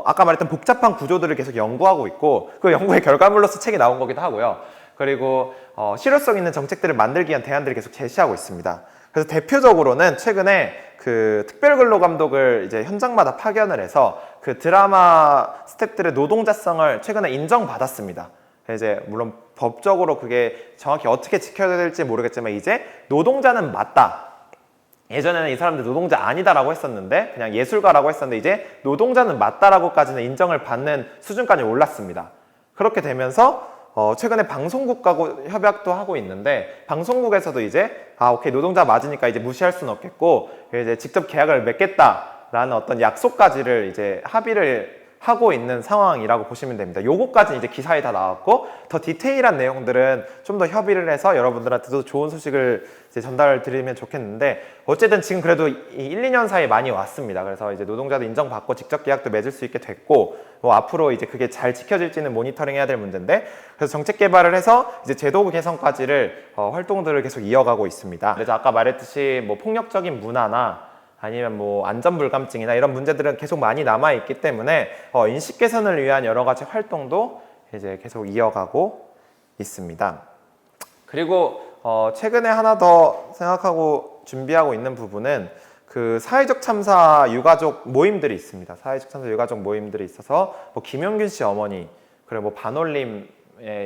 아까 말했던 복잡한 구조들을 계속 연구하고 있고, 그 연구의 결과물로서 책이 나온 거기도 하고요. 그리고 실효성 있는 정책들을 만들기 위한 대안들을 계속 제시하고 있습니다. 그래서 대표적으로는 최근에 특별근로감독을 이제 현장마다 파견을 해서 드라마 스태프들의 노동자성을 최근에 인정받았습니다. 이제 물론 법적으로 그게 정확히 어떻게 지켜야 될지 모르겠지만 이제 노동자는 맞다. 예전에는 이 사람들 노동자 아니다라고 했었는데 그냥 예술가라고 했었는데 이제 노동자는 맞다라고까지는 인정을 받는 수준까지 올랐습니다. 그렇게 되면서 최근에 방송국하고 협약도 하고 있는데 방송국에서도 이제 오케이 노동자 맞으니까 이제 무시할 수는 없겠고 이제 직접 계약을 맺겠다라는 어떤 약속까지를 이제 합의를 하고 있는 상황이라고 보시면 됩니다. 요거까지는 이제 기사에 다 나왔고 더 디테일한 내용들은 좀 더 협의를 해서 여러분들한테도 좋은 소식을 이제 전달을 드리면 좋겠는데 어쨌든 지금 그래도 이 1, 2년 사이에 많이 왔습니다. 그래서 이제 노동자도 인정받고 직접 계약도 맺을 수 있게 됐고 뭐 앞으로 이제 그게 잘 지켜질지는 모니터링 해야 될 문제인데 그래서 정책 개발을 해서 이제 제도 개선까지를 활동들을 계속 이어가고 있습니다. 그래서 아까 말했듯이 뭐 폭력적인 문화나 아니면 뭐 안전불감증이나 이런 문제들은 계속 많이 남아있기 때문에 인식 개선을 위한 여러 가지 활동도 이제 계속 이어가고 있습니다. 그리고 최근에 하나 더 생각하고 준비하고 있는 부분은 그 사회적 참사 유가족 모임들이 있습니다. 사회적 참사 유가족 모임들이 있어서 뭐 김용균 씨 어머니 그리고 뭐 반올림의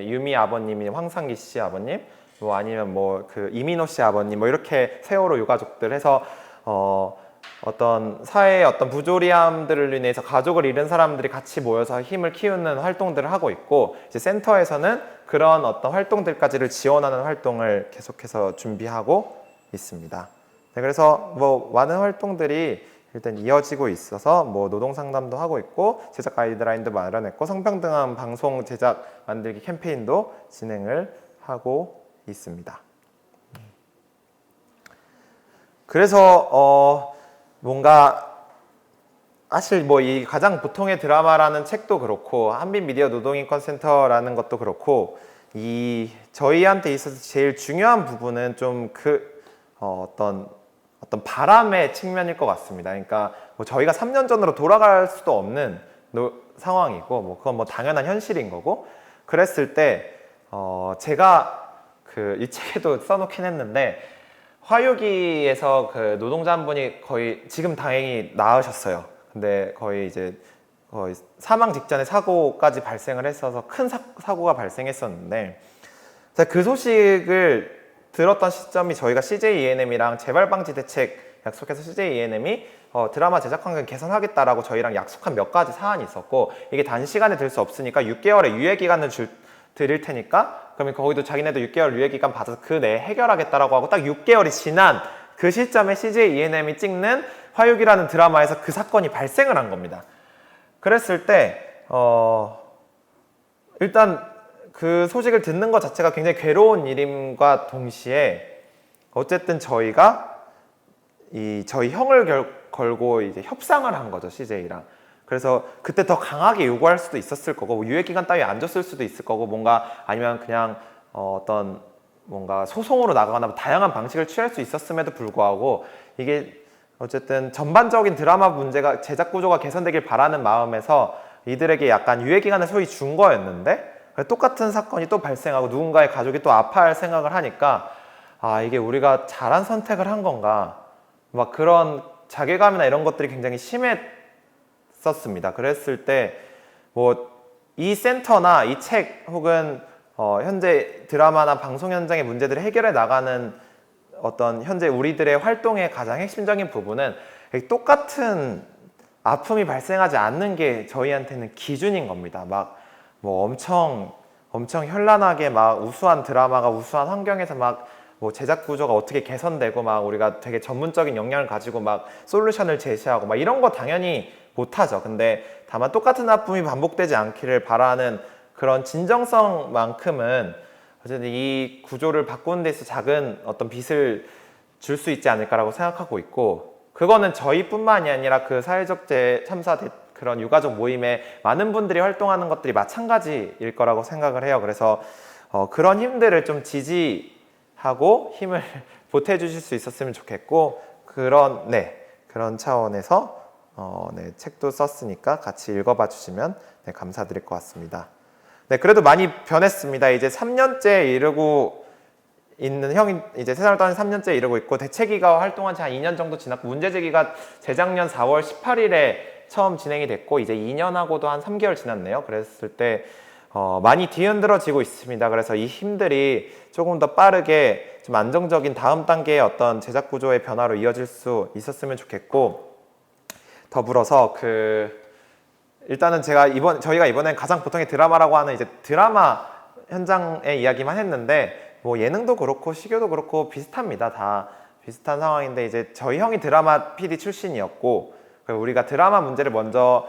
유미 아버님이 황상기 씨 아버님 뭐 아니면 뭐 그 이민호 씨 아버님 뭐 이렇게 세월호 유가족들 해서 어떤 사회의 어떤 부조리함들을 인해서 가족을 잃은 사람들이 같이 모여서 힘을 키우는 활동들을 하고 있고 이제 센터에서는 그런 어떤 활동들까지를 지원하는 활동을 계속해서 준비하고 있습니다. 네, 그래서 뭐 많은 활동들이 일단 이어지고 있어서 뭐 노동 상담도 하고 있고 제작 가이드라인도 마련했고 성평등한 방송 제작 만들기 캠페인도 진행을 하고 있습니다. 그래서 뭔가 사실 뭐 이 가장 보통의 드라마라는 책도 그렇고 한빛 미디어 노동인권센터라는 것도 그렇고 이 저희한테 있어서 제일 중요한 부분은 좀 그 어떤 바람의 측면일 것 같습니다. 그러니까 뭐 저희가 3년 전으로 돌아갈 수도 없는 상황이고 뭐 그건 뭐 당연한 현실인 거고 그랬을 때 제가 그 이 책에도 써놓긴 했는데 화요기에서 그 노동자 한 분이 거의 지금 다행히 나으셨어요. 근데 거의 사망 직전에 사고까지 발생을 했어서 큰 사고가 발생했었는데 그 소식을 들었던 시점이 저희가 CJ ENM이랑 재발방지 대책 약속해서 CJ ENM이 드라마 제작 환경 개선하겠다라고 저희랑 약속한 몇 가지 사안이 있었고 이게 단시간에 될 수 없으니까 6개월의 유예 기간을 드릴 테니까 그러면 거기도 자기네도 6개월 유예기간 받아서 그 내에 해결하겠다라고 하고 딱 6개월이 지난 그 시점에 CJ ENM이 찍는 화육이라는 드라마에서 그 사건이 발생을 한 겁니다. 그랬을 때 일단 그 소식을 듣는 것 자체가 굉장히 괴로운 일임과 동시에 어쨌든 저희가 저희 형을 걸고 이제 협상을 한 거죠, CJ랑. 그래서 그때 더 강하게 요구할 수도 있었을 거고 유예기간 따위 안 줬을 수도 있을 거고 뭔가 아니면 그냥 어떤 뭔가 소송으로 나가거나 다양한 방식을 취할 수 있었음에도 불구하고 이게 어쨌든 전반적인 드라마 문제가 제작 구조가 개선되길 바라는 마음에서 이들에게 약간 유예기간을 소위 준 거였는데 똑같은 사건이 또 발생하고 누군가의 가족이 또 아파할 생각을 하니까 이게 우리가 잘한 선택을 한 건가 막 그런 자괴감이나 이런 것들이 굉장히 심했었습니다. 그랬을 때 뭐 이 센터나 이 책 혹은 현재 드라마나 방송 현장의 문제들을 해결해 나가는 어떤 현재 우리들의 활동의 가장 핵심적인 부분은 똑같은 아픔이 발생하지 않는 게 저희한테는 기준인 겁니다. 막 뭐 엄청 현란하게 막 우수한 드라마가 우수한 환경에서 막 뭐 제작 구조가 어떻게 개선되고 막 우리가 되게 전문적인 역량을 가지고 막 솔루션을 제시하고 막 이런 거 당연히 못하죠. 근데 다만 똑같은 아픔이 반복되지 않기를 바라는 그런 진정성만큼은 어쨌든 이 구조를 바꾸는 데 있어서 작은 어떤 빚을 줄 수 있지 않을까라고 생각하고 있고 그거는 저희뿐만이 아니라 그 사회적 참사 그런 유가족 모임에 많은 분들이 활동하는 것들이 마찬가지일 거라고 생각을 해요. 그래서 그런 힘들을 좀 지지하고 힘을 보태주실 수 있었으면 좋겠고 그런 차원에서 책도 썼으니까 같이 읽어봐 주시면 감사드릴 것 같습니다. 그래도 많이 변했습니다. 이제 3년째 이르고 있는 형이 이제 세상을 떠난 3년째 이르고 있고 대책위가 활동한 지 한 2년 정도 지났고 문제제기가 재작년 4월 18일에 처음 진행이 됐고 이제 2년하고도 한 3개월 지났네요. 그랬을 때 많이 뒤흔들어지고 있습니다. 그래서 이 힘들이 조금 더 빠르게 좀 안정적인 다음 단계의 어떤 제작 구조의 변화로 이어질 수 있었으면 좋겠고, 더불어서 일단은 저희가 이번엔 가장 보통의 드라마라고 하는 이제 드라마 현장의 이야기만 했는데, 뭐 예능도 그렇고 시교도 그렇고 비슷합니다. 다 비슷한 상황인데, 이제 저희 형이 드라마 PD 출신이었고, 우리가 드라마 문제를 먼저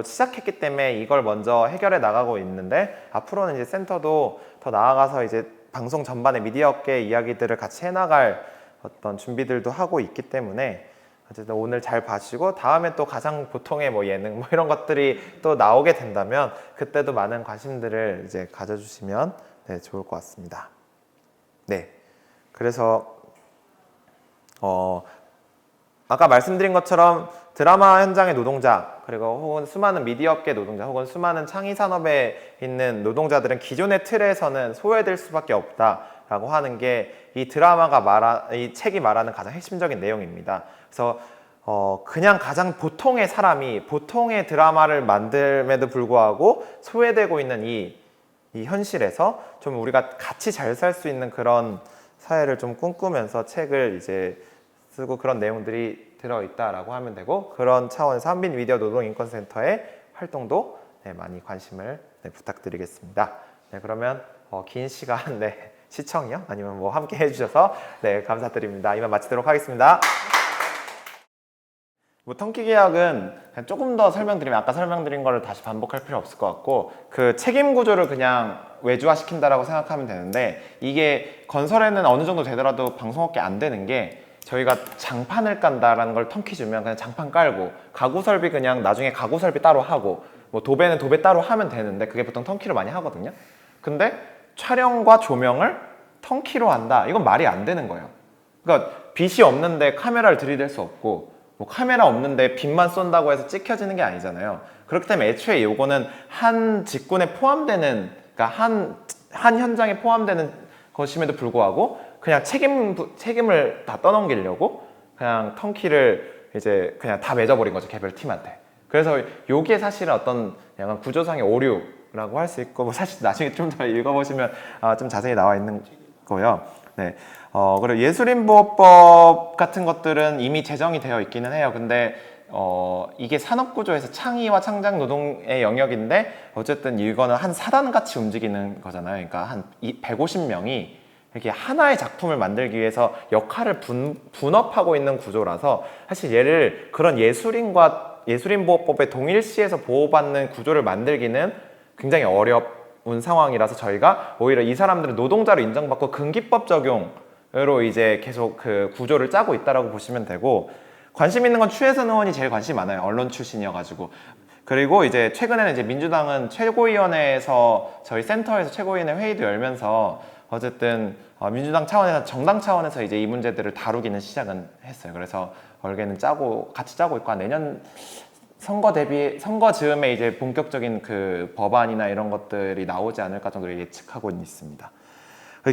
시작했기 때문에 이걸 먼저 해결해 나가고 있는데, 앞으로는 이제 센터도 더 나아가서 이제 방송 전반의 미디어계 이야기들을 같이 해나갈 어떤 준비들도 하고 있기 때문에, 어쨌든 오늘 잘 봐주시고, 다음에 또 가장 보통의 뭐 예능 뭐 이런 것들이 또 나오게 된다면 그때도 많은 관심들을 이제 가져주시면 네, 좋을 것 같습니다. 네, 그래서 아까 말씀드린 것처럼 드라마 현장의 노동자, 그리고 혹은 수많은 미디어계 노동자, 혹은 수많은 창의 산업에 있는 노동자들은 기존의 틀에서는 소외될 수밖에 없다라고 하는 게 이 책이 말하는 가장 핵심적인 내용입니다. 그래서 그냥 가장 보통의 사람이 보통의 드라마를 만듦에도 불구하고 소외되고 있는 이 현실에서 좀 우리가 같이 잘 살 수 있는 그런 사회를 좀 꿈꾸면서 책을 이제 쓰고 그런 내용들이 들어있다라고 하면 되고, 그런 차원에서 한빛 미디어 노동인권센터의 활동도 네, 많이 관심을 부탁드리겠습니다. 네, 그러면 긴 시간 시청이요? 아니면 뭐 함께 해주셔서 네, 감사드립니다. 이만 마치도록 하겠습니다. 뭐 턴키 계약은 조금 더 설명드리면, 아까 설명드린 거를 다시 반복할 필요 없을 것 같고, 그 책임 구조를 그냥 외주화시킨다라고 생각하면 되는데, 이게 건설에는 어느 정도 되더라도 방송업계 안 되는 게, 저희가 장판을 깐다라는 걸 턴키 주면 그냥 장판 깔고, 가구 설비 그냥 나중에 가구 설비 따로 하고, 뭐 도배는 도배 따로 하면 되는데, 그게 보통 턴키로 많이 하거든요. 근데 촬영과 조명을 턴키로 한다, 이건 말이 안 되는 거예요. 그러니까 빛이 없는데 카메라를 들이댈 수 없고, 뭐 카메라 없는데 빛만 쏜다고 해서 찍혀지는 게 아니잖아요. 그렇기 때문에 애초에 요거는 한 직군에 포함되는, 그러니까 한 현장에 포함되는 것임에도 불구하고 그냥 책임을 다 떠넘기려고 그냥 턴키를 이제 그냥 다 맺어버린 거죠, 개별 팀한테. 그래서 요게 사실은 어떤 약간 구조상의 오류라고 할 수 있고, 뭐 사실 나중에 좀 더 읽어보시면 좀 자세히 나와 있는 거요. 네. 그리고 예술인보호법 같은 것들은 이미 제정이 되어 있기는 해요. 근데 이게 산업구조에서 창의와 창작 노동의 영역인데, 어쨌든 이거는 한 사단같이 움직이는 거잖아요. 그러니까 한 150명이 이렇게 하나의 작품을 만들기 위해서 역할을 분업하고 있는 구조라서, 사실 얘를 그런 예술인보호법의 동일시에서 보호받는 구조를 만들기는 굉장히 어려운 상황이라서, 저희가 오히려 이 사람들은 노동자로 인정받고 근기법 적용으로 이제 계속 그 구조를 짜고 있다라고 보시면 되고, 관심 있는 건 추혜선 의원이 제일 관심이 많아요. 언론 출신이어가지고. 그리고 이제 최근에는 이제 민주당은 최고위원회에서, 저희 센터에서 최고위원회 회의도 열면서 어쨌든 민주당 차원에서, 정당 차원에서 이제 이 문제들을 다루기는 시작은 했어요. 그래서 얼개는 같이 짜고 있고, 내년 선거 즈음에 이제 본격적인 그 법안이나 이런 것들이 나오지 않을까 정도로 예측하고 있습니다.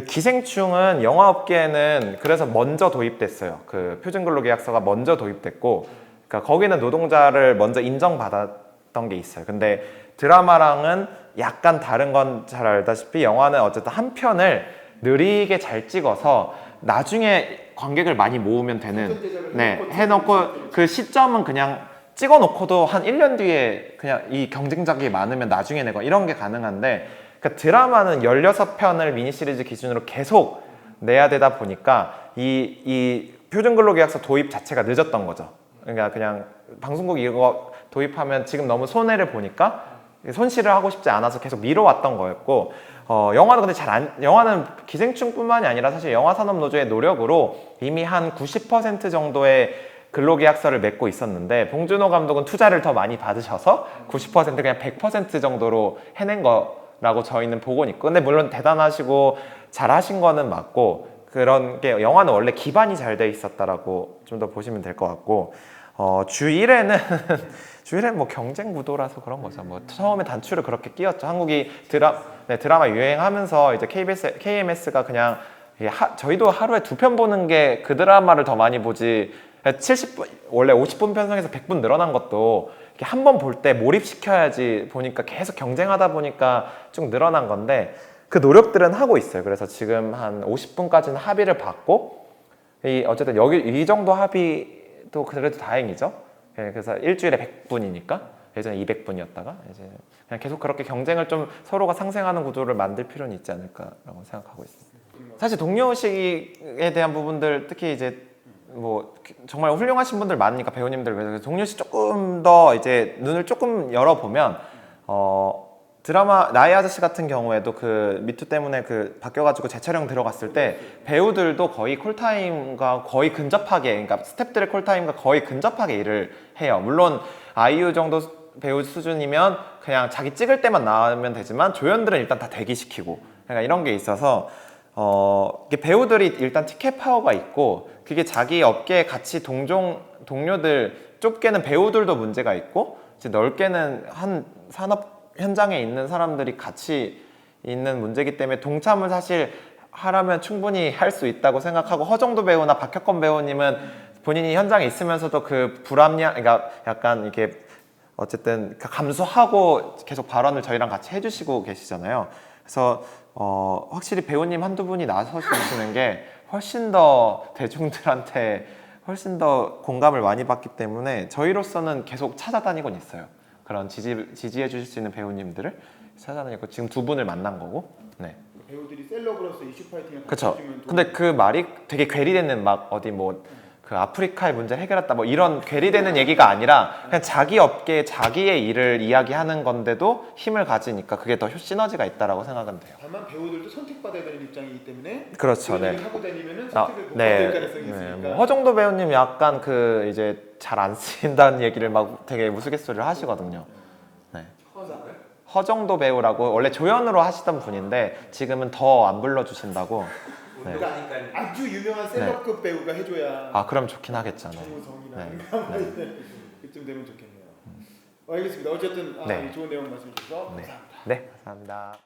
기생충은 영화업계에는 그래서 먼저 도입됐어요. 그 표준근로계약서가 먼저 도입됐고, 그러니까 거기는 노동자를 먼저 인정받았던 게 있어요. 근데 드라마랑은 약간 다른 건 잘 알다시피, 영화는 어쨌든 한 편을 느리게 잘 찍어서 나중에 관객을 많이 모으면 되는, 해놓고 그 시점은 그냥 찍어놓고도 한 1년 뒤에 그냥 이 경쟁작이 많으면 나중에 내고 이런 게 가능한데, 그러니까 드라마는 16편을 미니시리즈 기준으로 계속 내야 되다 보니까 이 표준근로계약서 도입 자체가 늦었던 거죠. 그러니까 그냥 방송국 이거 도입하면 지금 너무 손해를 보니까 손실을 하고 싶지 않아서 계속 미뤄왔던 거였고, 영화는 근데 영화는 기생충뿐만이 아니라 사실 영화산업노조의 노력으로 이미 한 90% 정도의 근로계약서를 맺고 있었는데, 봉준호 감독은 투자를 더 많이 받으셔서 90% 그냥 100% 정도로 해낸 거라고 저희는 보고는 있고, 근데 물론 대단하시고 잘하신 거는 맞고, 그런 게 영화는 원래 기반이 잘 돼 있었다라고 좀 더 보시면 될 것 같고, 주 1회는 뭐 경쟁 구도라서 그런 거죠. 뭐 처음에 단추를 그렇게 끼웠죠. 한국이 드라마 유행하면서 이제 KMS가 그냥 저희도 하루에 2편 보는 게 그 드라마를 더 많이 보지, 70분 원래 50분 편성에서 100분 늘어난 것도 한 번 볼 때 몰입시켜야지 보니까 계속 경쟁하다 보니까 쭉 늘어난 건데 그 노력들은 하고 있어요. 그래서 지금 한 50분까지는 합의를 받고 어쨌든 여기 이 정도 합의도 그래도 다행이죠. 예, 그래서 일주일에 100분이니까 예전에 200분이었다가 이제 그냥 계속 그렇게 경쟁을 좀 서로가 상생하는 구조를 만들 필요는 있지 않을까라고 생각하고 있습니다. 사실 동료식에 대한 부분들 특히 이제 뭐 정말 훌륭하신 분들 많으니까 배우님들 그래서 동료식 조금 더 이제 눈을 조금 열어보면 드라마 나의 아저씨 같은 경우에도 그 미투 때문에 그 바뀌어가지고 재촬영 들어갔을 때 배우들도 거의 콜타임과 거의 근접하게 그러니까 스태프들의 콜타임과 거의 근접하게 일을 해요. 물론 아이유 정도 배우 수준이면 그냥 자기 찍을 때만 나오면 되지만 조연들은 일단 다 대기시키고 그러니까 이런 게 있어서 이게 배우들이 일단 티켓 파워가 있고 그게 자기 업계에 같이 동료들 좁게는 배우들도 문제가 있고 이제 넓게는 한 산업 현장에 있는 사람들이 같이 있는 문제이기 때문에 동참을 사실 하라면 충분히 할 수 있다고 생각하고 허정도 배우나 박혁건 배우님은 본인이 현장에 있으면서도 그 불합리한 그러니까 약간 이렇게 어쨌든 감수하고 계속 발언을 저희랑 같이 해주시고 계시잖아요. 그래서 확실히 배우님 한두 분이 나서주시는 게 훨씬 더 대중들한테 훨씬 더 공감을 많이 받기 때문에 저희로서는 계속 찾아다니곤 있어요. 그런 지지해 주실 수 있는 배우님들을 찾아다니고 지금 두 분을 만난 거고. 네. 배우들이 셀럽으로서 이슈 파이팅을 그렇죠. 근데 그 말이 되게 괴리되는 막 어디 뭐 그 아프리카의 문제를 해결했다 뭐 이런 괴리되는 얘기가 아니라 그냥 자기 업계에 자기의 일을 이야기하는 건데도 힘을 가지니까 그게 더 시너지가 있다라고 생각은 돼요. 다만 배우들도 선택받아야 되는 입장이기 때문에 그렇죠. 그런 네. 얘기를 하고 다니면은 선택을 못 네. 받을 가능성이 네. 있으니까. 뭐 허정도 배우님 약간 그 이제 잘 안 쓰인다는 얘기를 막 되게 우스갯소리를 하시거든요. 네. 허정도 배우라고 원래 조연으로 하시던 분인데 지금은 더 안 불러주신다고. 네. 그러니까 아주 유명한 셀럽급 배우가 해줘야 아 그럼 좋긴 하겠죠. 네. 정우성이나 네. 그쯤 되면 좋겠네요. 알겠습니다. 어쨌든 네. 좋은 내용 말씀 주셔서 네. 감사합니다. 네, 감사합니다.